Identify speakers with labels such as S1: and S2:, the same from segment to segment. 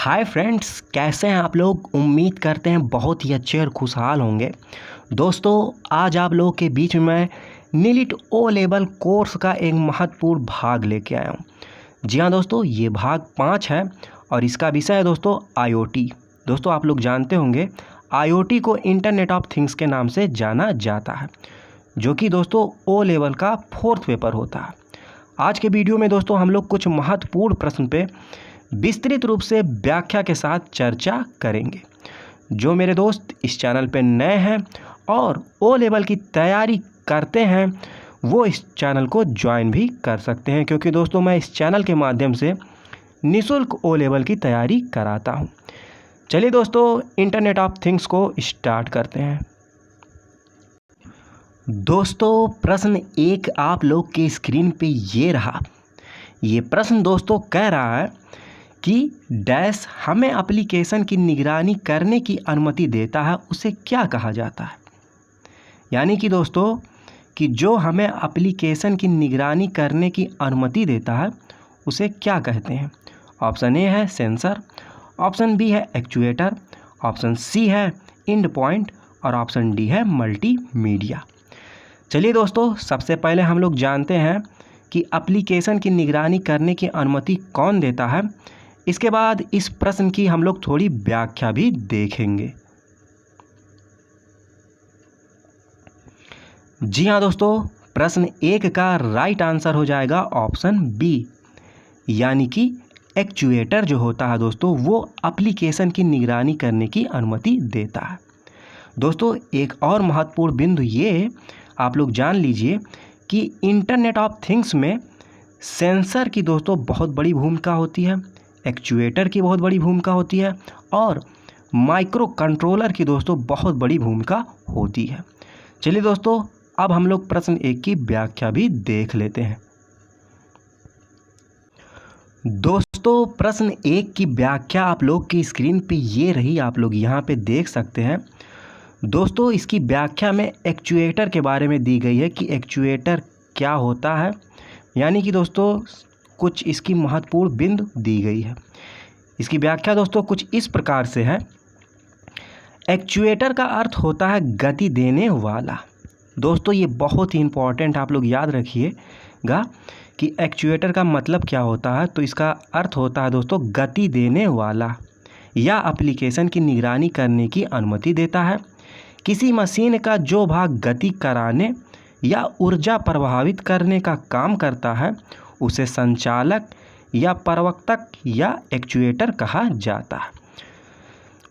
S1: Hi friends, कैसे हैं आप लोग। उम्मीद करते हैं बहुत ही अच्छे और खुशहाल होंगे। दोस्तों, आज आप लोगों के बीच में मैं नीट ओ लेवल कोर्स का एक महत्वपूर्ण भाग लेके आया हूँ। जी हाँ दोस्तों, ये भाग 5 है और इसका विषय है दोस्तों आईओटी। दोस्तों, आप लोग जानते होंगे आईओटी को इंटरनेट ऑफ थिंग्स के नाम से जाना जाता है, जो कि दोस्तों ओ लेवल का 4th पेपर होता है। आज के वीडियो में दोस्तों हम लोग कुछ महत्वपूर्ण प्रश्न पे विस्तृत रूप से व्याख्या के साथ चर्चा करेंगे। जो मेरे दोस्त इस चैनल पे नए हैं और ओ लेवल की तैयारी करते हैं, वो इस चैनल को ज्वाइन भी कर सकते हैं, क्योंकि दोस्तों मैं इस चैनल के माध्यम से निःशुल्क ओ लेवल की तैयारी कराता हूँ। चलिए दोस्तों, इंटरनेट ऑफ थिंग्स को स्टार्ट करते हैं। दोस्तों, प्रश्न 1 आप लोग के स्क्रीन पे ये रहा। ये प्रश्न दोस्तों कह रहा है कि डैश हमें एप्लीकेशन की निगरानी करने की अनुमति देता है, उसे क्या कहा जाता है। यानी कि दोस्तों कि जो हमें एप्लीकेशन की निगरानी करने की अनुमति देता है उसे क्या कहते हैं। ऑप्शन ए है सेंसर, ऑप्शन बी है एक्चुएटर, ऑप्शन सी है एंड पॉइंट और ऑप्शन डी है मल्टीमीडिया। चलिए दोस्तों, सबसे पहले हम लोग जानते हैं कि एप्लीकेशन की निगरानी करने की अनुमति कौन देता है। इसके बाद इस प्रश्न की हम लोग थोड़ी व्याख्या भी देखेंगे। जी हाँ दोस्तों, प्रश्न 1 का राइट आंसर हो जाएगा ऑप्शन बी, यानी कि एक्चुएटर जो होता है दोस्तों वो एप्लीकेशन की निगरानी करने की अनुमति देता है। दोस्तों, एक और महत्वपूर्ण बिंदु ये आप लोग जान लीजिए कि इंटरनेट ऑफ थिंग्स में सेंसर की दोस्तों बहुत बड़ी भूमिका होती है, एक्चुएटर की बहुत बड़ी भूमिका होती है और माइक्रो कंट्रोलर की दोस्तों बहुत बड़ी भूमिका होती है। चलिए दोस्तों, अब हम लोग प्रश्न 1 की व्याख्या भी देख लेते हैं। दोस्तों, प्रश्न 1 की व्याख्या आप लोग की स्क्रीन पे ये रही, आप लोग यहाँ पे देख सकते हैं। दोस्तों, इसकी व्याख्या में एक्चुएटर के बारे में दी गई है कि एक्चुएटर क्या होता है, यानी कि दोस्तों कुछ इसकी महत्वपूर्ण बिंदु दी गई है। इसकी व्याख्या दोस्तों कुछ इस प्रकार से है। एक्चुएटर का अर्थ होता है गति देने वाला। दोस्तों, ये बहुत ही इम्पोर्टेंट, आप लोग याद रखिएगा कि एक्चुएटर का मतलब क्या होता है। तो इसका अर्थ होता है दोस्तों गति देने वाला, या एप्लीकेशन की निगरानी करने की अनुमति देता है। किसी मशीन का जो भाग गति कराने या ऊर्जा प्रभावित करने का काम करता है उसे संचालक या प्रवर्तक या एक्चुएटर कहा जाता है।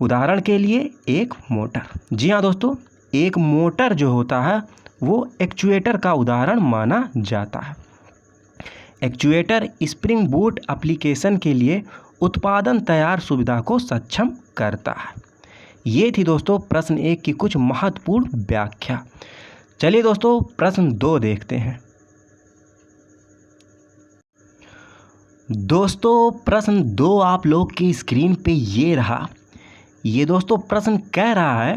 S1: उदाहरण के लिए एक मोटर। जी हाँ दोस्तों, एक मोटर जो होता है वो एक्चुएटर का उदाहरण माना जाता है। एक्चुएटर स्प्रिंग बूट एप्लीकेशन के लिए उत्पादन तैयार सुविधा को सक्षम करता है। ये थी दोस्तों प्रश्न 1 की कुछ महत्वपूर्ण व्याख्या। चलिए दोस्तों, प्रश्न 2 देखते हैं। दोस्तों, प्रश्न 2 आप लोग की स्क्रीन पे ये रहा। ये दोस्तों प्रश्न कह रहा है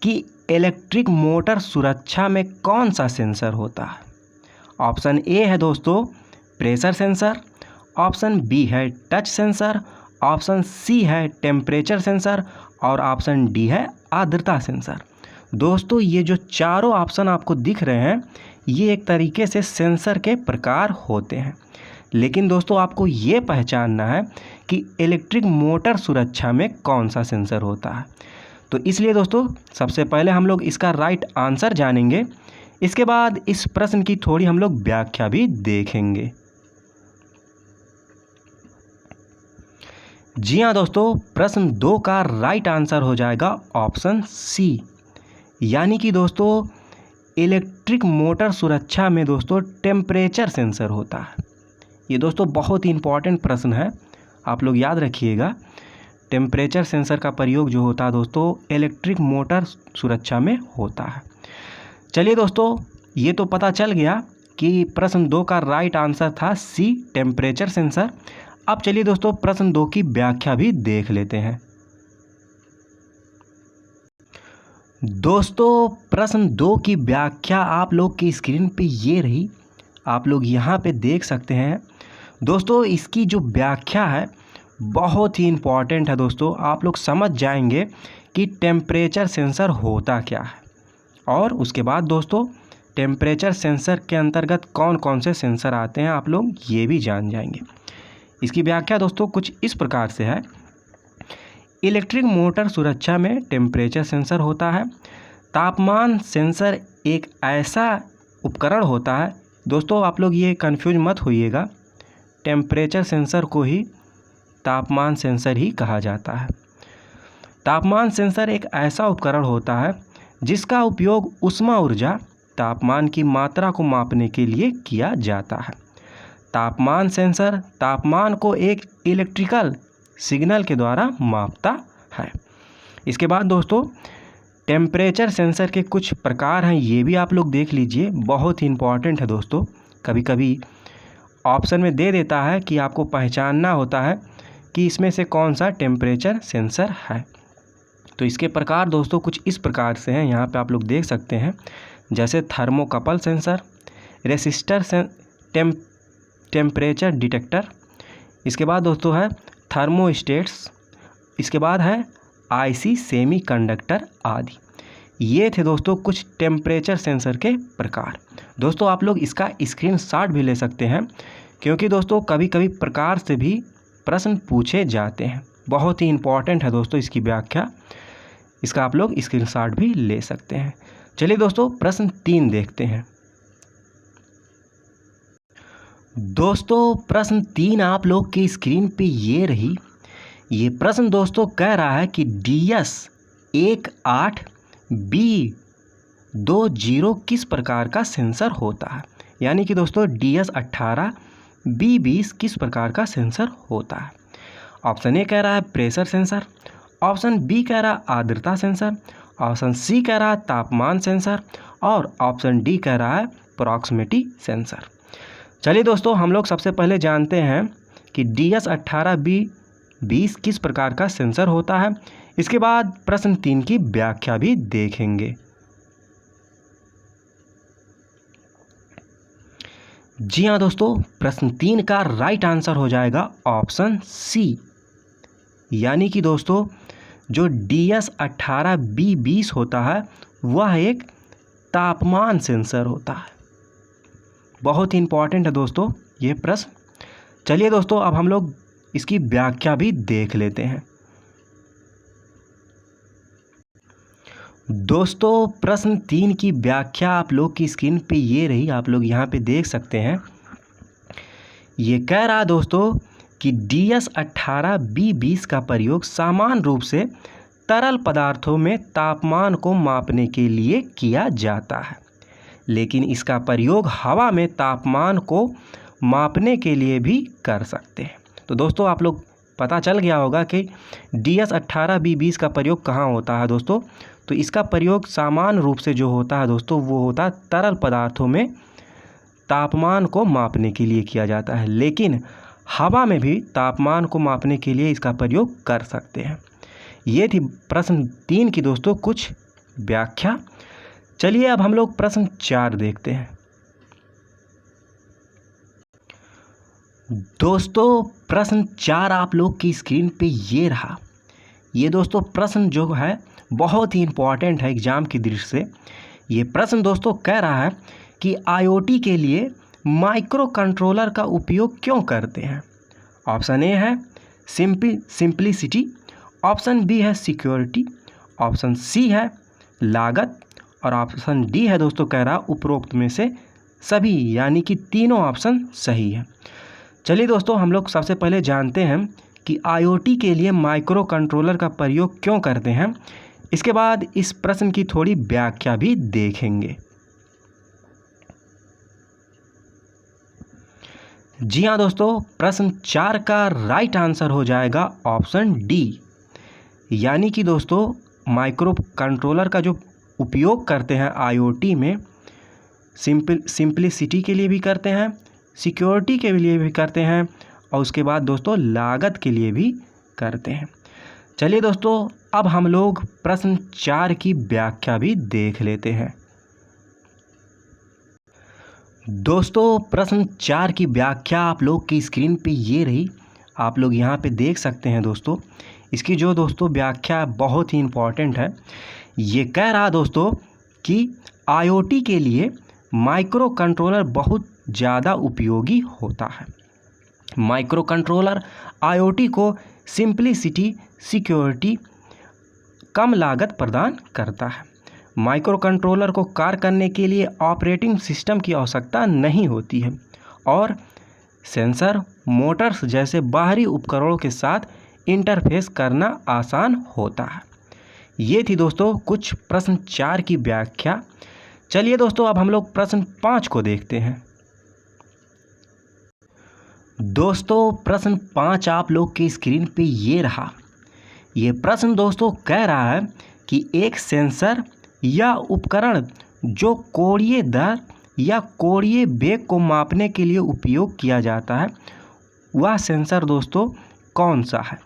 S1: कि इलेक्ट्रिक मोटर सुरक्षा में कौन सा सेंसर होता है। ऑप्शन ए है दोस्तों प्रेशर सेंसर, ऑप्शन बी है टच सेंसर, ऑप्शन सी है टेम्परेचर सेंसर और ऑप्शन डी है आर्द्रता सेंसर। दोस्तों, ये जो चारों ऑप्शन आपको दिख रहे हैं ये एक तरीके से सेंसर के प्रकार होते हैं, लेकिन दोस्तों आपको ये पहचानना है कि इलेक्ट्रिक मोटर सुरक्षा में कौन सा सेंसर होता है। तो इसलिए दोस्तों सबसे पहले हम लोग इसका राइट आंसर जानेंगे, इसके बाद इस प्रश्न की थोड़ी हम लोग व्याख्या भी देखेंगे। जी हाँ दोस्तों, प्रश्न 2 का राइट आंसर हो जाएगा ऑप्शन सी, यानी कि दोस्तों इलेक्ट्रिक मोटर सुरक्षा में दोस्तों टेम्परेचर सेंसर होता है। ये दोस्तों बहुत ही इम्पॉर्टेंट प्रश्न है, आप लोग याद रखिएगा। टेम्परेचर सेंसर का प्रयोग जो होता है दोस्तों इलेक्ट्रिक मोटर सुरक्षा में होता है। चलिए दोस्तों, ये तो पता चल गया कि प्रश्न 2 का राइट आंसर था सी, टेम्परेचर सेंसर। अब चलिए दोस्तों प्रश्न 2 की व्याख्या भी देख लेते हैं। दोस्तों, प्रश्न 2 की व्याख्या आप लोग की स्क्रीन पे ये रही, आप लोग यहाँ पे देख सकते हैं। दोस्तों, इसकी जो व्याख्या है बहुत ही इम्पॉर्टेंट है दोस्तों। आप लोग समझ जाएंगे कि टेम्परेचर सेंसर होता क्या है, और उसके बाद दोस्तों टेम्परेचर सेंसर के अंतर्गत कौन कौन से सेंसर आते हैं आप लोग ये भी जान जाएंगे। इसकी व्याख्या दोस्तों कुछ इस प्रकार से है। इलेक्ट्रिक मोटर सुरक्षा में टेम्परेचर सेंसर होता है। तापमान सेंसर एक ऐसा उपकरण होता है दोस्तों, आप लोग ये कंफ्यूज मत होइएगा, टेम्परेचर सेंसर को ही तापमान सेंसर ही कहा जाता है। तापमान सेंसर एक ऐसा उपकरण होता है जिसका उपयोग ऊष्मा ऊर्जा तापमान की मात्रा को मापने के लिए किया जाता है। तापमान सेंसर तापमान को एक इलेक्ट्रिकल सिग्नल के द्वारा मापता है। इसके बाद दोस्तों टेम्परेचर सेंसर के कुछ प्रकार हैं, ये भी आप लोग देख लीजिए, बहुत ही इम्पॉर्टेंट है दोस्तों। कभी कभी ऑप्शन में दे देता है कि आपको पहचानना होता है कि इसमें से कौन सा टेम्परेचर सेंसर है। तो इसके प्रकार दोस्तों कुछ इस प्रकार से हैं, यहाँ पे आप लोग देख सकते हैं, जैसे thermocouple sensor, resistor temperature detector, इसके बाद दोस्तों है थर्मोस्टेट्स, इसके बाद है आईसी सेमीकंडक्टर आदि। ये थे दोस्तों कुछ टेम्परेचर सेंसर के प्रकार। दोस्तों आप लोग इसका स्क्रीनशॉट भी ले सकते हैं, क्योंकि दोस्तों कभी कभी प्रकार से भी प्रश्न पूछे जाते हैं। बहुत ही इम्पॉर्टेंट है दोस्तों इसकी व्याख्या, इसका आप लोग स्क्रीनशॉट भी ले सकते हैं। चलिए दोस्तों प्रश्न 3 देखते हैं। दोस्तों प्रश्न 3 आप लोग की स्क्रीन पे ये रही। ये प्रश्न दोस्तों कह रहा है कि DS18B20 किस प्रकार का सेंसर होता है। यानी कि दोस्तों DS18B20 किस प्रकार का सेंसर होता है। ऑप्शन ए कह रहा है प्रेशर सेंसर, ऑप्शन बी कह रहा है आर्द्रता सेंसर, ऑप्शन सी कह रहा है तापमान सेंसर, और ऑप्शन डी कह रहा है प्रॉक्सिमिटी सेंसर। चलिए दोस्तों हम लोग सबसे पहले जानते हैं कि DS18B20 किस प्रकार का सेंसर होता है। इसके बाद प्रश्न 3 की व्याख्या भी देखेंगे। जी हाँ दोस्तों, प्रश्न 3 का राइट आंसर हो जाएगा ऑप्शन सी। यानी कि दोस्तों जो DS18B20 होता है वह एक तापमान सेंसर होता है। बहुत ही इम्पॉर्टेंट है दोस्तों ये प्रश्न। चलिए दोस्तों अब हम लोग इसकी व्याख्या भी देख लेते हैं। दोस्तों प्रश्न 3 की व्याख्या आप लोग की स्क्रीन पे ये रही, आप लोग यहाँ पे देख सकते हैं। ये कह रहा दोस्तों कि DS18B20 का प्रयोग सामान्य रूप से तरल पदार्थों में तापमान को मापने के लिए किया जाता है, लेकिन इसका प्रयोग हवा में तापमान को मापने के लिए भी कर सकते हैं। तो दोस्तों आप लोग पता चल गया होगा कि DS18B20 का प्रयोग कहाँ होता है दोस्तों। तो इसका प्रयोग सामान्य रूप से जो होता है दोस्तों वो होता है तरल पदार्थों में तापमान को मापने के लिए किया जाता है, लेकिन हवा में भी तापमान को मापने के लिए इसका प्रयोग कर सकते हैं। ये थी प्रश्न 3 की दोस्तों कुछ व्याख्या। चलिए अब हम लोग प्रश्न 4 देखते हैं। दोस्तों प्रश्न 4 आप लोग की स्क्रीन पे ये रहा। ये दोस्तों प्रश्न जो है बहुत ही इम्पॉर्टेंट है एग्जाम की दृष्टि से। ये प्रश्न दोस्तों कह रहा है कि IoT के लिए माइक्रो कंट्रोलर का उपयोग क्यों करते हैं। ऑप्शन ए है सिंप्लिसिटी, ऑप्शन बी है सिक्योरिटी, ऑप्शन सी है लागत, और ऑप्शन डी है दोस्तों कह रहा उपरोक्त में से सभी, यानी कि तीनों ऑप्शन सही है। चलिए दोस्तों हम लोग सबसे पहले जानते हैं कि IoT के लिए माइक्रो कंट्रोलर का प्रयोग क्यों करते हैं। इसके बाद इस प्रश्न की थोड़ी व्याख्या भी देखेंगे। जी हाँ दोस्तों, प्रश्न 4 का राइट आंसर हो जाएगा ऑप्शन डी। यानी कि दोस्तों माइक्रो कंट्रोलर का जो उपयोग करते हैं IoT में सिंप्लिसिटी के लिए भी करते हैं, सिक्योरिटी के लिए भी करते हैं, और उसके बाद दोस्तों लागत के लिए भी करते हैं। चलिए दोस्तों अब हम लोग प्रश्न 4 की व्याख्या भी देख लेते हैं। दोस्तों प्रश्न 4 की व्याख्या आप लोग की स्क्रीन पे ये रही। आप लोग यहाँ पे देख सकते हैं दोस्तों, इसकी जो दोस्तों व्याख्या बहुत ही इम्पॉर्टेंट है। ये कह रहा दोस्तों कि IoT के लिए माइक्रो कंट्रोलर बहुत ज़्यादा उपयोगी होता है। माइक्रो कंट्रोलर IoT को सिंप्लिसिटी, सिक्योरिटी, कम लागत प्रदान करता है। माइक्रो कंट्रोलर को कार्य करने के लिए ऑपरेटिंग सिस्टम की आवश्यकता नहीं होती है और सेंसर, मोटर्स जैसे बाहरी उपकरणों के साथ इंटरफेस करना आसान होता है। ये थी दोस्तों कुछ प्रश्न 4 की व्याख्या। चलिए दोस्तों अब हम लोग प्रश्न 5 को देखते हैं। दोस्तों प्रश्न 5 आप लोग की स्क्रीन पे ये रहा। ये प्रश्न दोस्तों कह रहा है कि एक सेंसर या उपकरण जो कोणीय दर या कोणीय वेग को मापने के लिए उपयोग किया जाता है, वह सेंसर दोस्तों कौन सा है।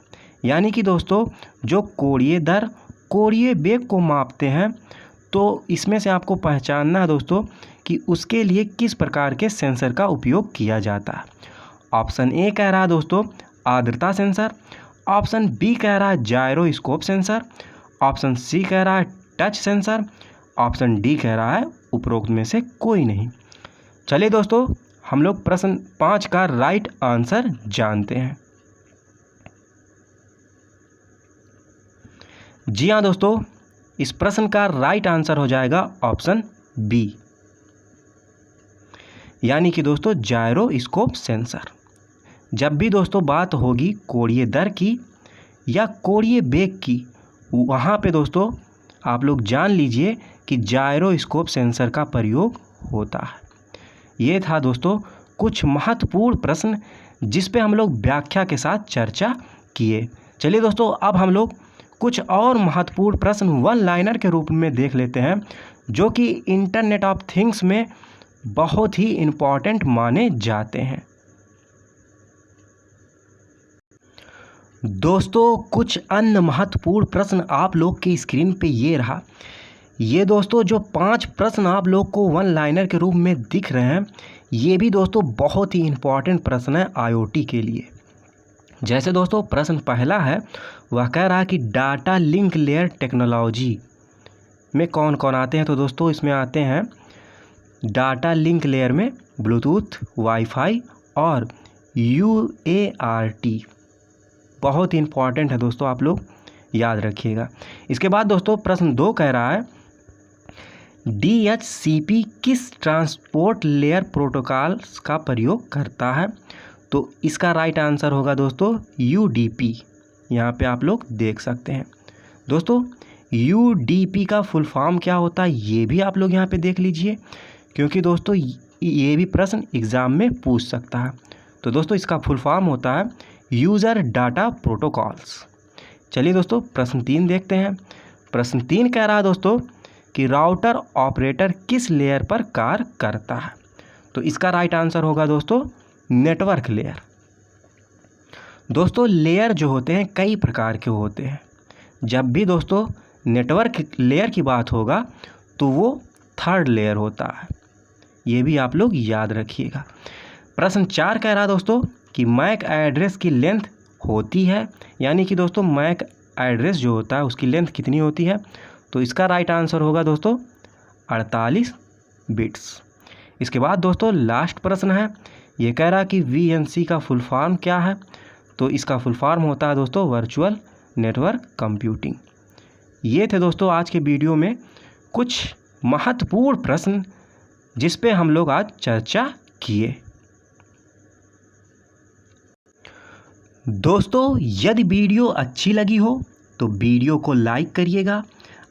S1: यानी कि दोस्तों जो कोणीय दर, कोणीय वेग को मापते हैं, तो इसमें से आपको पहचानना है दोस्तों कि उसके लिए किस प्रकार के सेंसर का उपयोग किया जाता है। ऑप्शन ए कह रहा है दोस्तों आर्द्रता सेंसर, ऑप्शन बी कह रहा है जायरोस्कोप सेंसर, ऑप्शन सी कह रहा है टच सेंसर, ऑप्शन डी कह रहा है उपरोक्त में से कोई नहीं। चलिए दोस्तों हम लोग प्रश्न 5 का राइट आंसर जानते हैं। जी हाँ दोस्तों, इस प्रश्न का राइट आंसर हो जाएगा ऑप्शन बी, यानी कि दोस्तों जायरोस्कोप सेंसर। जब भी दोस्तों बात होगी कोणीय दर की या कोणीय वेग की, वहाँ पे दोस्तों आप लोग जान लीजिए कि जायरोस्कोप सेंसर का प्रयोग होता है। ये था दोस्तों कुछ महत्वपूर्ण प्रश्न जिस पे हम लोग व्याख्या के साथ चर्चा किए। चलिए दोस्तों अब हम लोग कुछ और महत्वपूर्ण प्रश्न वन लाइनर के रूप में देख लेते हैं, जो कि इंटरनेट ऑफ थिंग्स में बहुत ही इम्पॉर्टेंट माने जाते हैं। दोस्तों कुछ अन्य महत्वपूर्ण प्रश्न आप लोग की स्क्रीन पे ये रहा। ये दोस्तों जो 5 प्रश्न आप लोग को वन लाइनर के रूप में दिख रहे हैं, ये भी दोस्तों बहुत ही इम्पॉर्टेंट प्रश्न है IoT के लिए। जैसे दोस्तों प्रश्न पहला है, वह कह रहा है कि डाटा लिंक लेयर टेक्नोलॉजी में कौन कौन आते हैं। तो दोस्तों इसमें आते हैं डाटा लिंक लेयर में ब्लूटूथ, वाईफाई और UART। बहुत ही इम्पॉर्टेंट है दोस्तों, आप लोग याद रखिएगा। इसके बाद दोस्तों प्रश्न 2 कह रहा है DHCP किस ट्रांसपोर्ट लेयर प्रोटोकॉल्स का प्रयोग करता है। तो इसका राइट आंसर होगा दोस्तों UDP। यहाँ पे आप लोग देख सकते हैं। दोस्तों UDP का फुल फॉर्म क्या होता है ये भी आप लोग यहाँ पे देख लीजिए, क्योंकि दोस्तों ये भी प्रश्न एग्ज़ाम में पूछ सकता है। तो दोस्तों इसका फुल फॉर्म होता है यूज़र डाटा प्रोटोकॉल्स। चलिए दोस्तों प्रश्न 3 देखते हैं। प्रश्न 3 कह रहा है दोस्तों कि राउटर ऑपरेटर किस लेयर पर कार्य करता है। तो इसका राइट आंसर होगा दोस्तों नेटवर्क लेयर। दोस्तों लेयर जो होते हैं कई प्रकार के होते हैं। जब भी दोस्तों नेटवर्क लेयर की बात होगा तो वो 3rd लेयर होता है, ये भी आप लोग याद रखिएगा। प्रश्न 4 कह रहा दोस्तों कि मैक एड्रेस की लेंथ होती है, यानी कि दोस्तों मैक एड्रेस जो होता है उसकी लेंथ कितनी होती है। तो इसका राइट आंसर होगा दोस्तों 48 बिट्स। इसके बाद दोस्तों लास्ट प्रश्न है, ये कह रहा कि VNC का फुल फॉर्म क्या है। तो इसका फुल फॉर्म होता है दोस्तों वर्चुअल नेटवर्क कंप्यूटिंग। ये थे दोस्तों आज के वीडियो में कुछ महत्वपूर्ण प्रश्न जिस पे हम लोग आज चर्चा किए। दोस्तों यदि वीडियो अच्छी लगी हो तो वीडियो को लाइक करिएगा,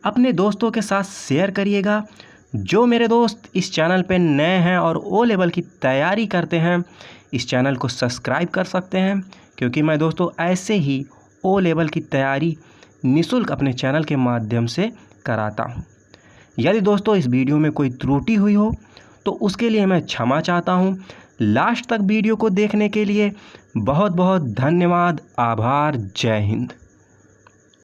S1: अपने दोस्तों के साथ शेयर करिएगा। जो मेरे दोस्त इस चैनल पे नए हैं और O लेवल की तैयारी करते हैं, इस चैनल को सब्सक्राइब कर सकते हैं, क्योंकि मैं दोस्तों ऐसे ही O लेवल की तैयारी निःशुल्क अपने चैनल के माध्यम से कराता हूं। यदि दोस्तों इस वीडियो में कोई त्रुटि हुई हो तो उसके लिए मैं क्षमा चाहता हूं। लास्ट तक वीडियो को देखने के लिए बहुत बहुत धन्यवाद, आभार, जय हिंद।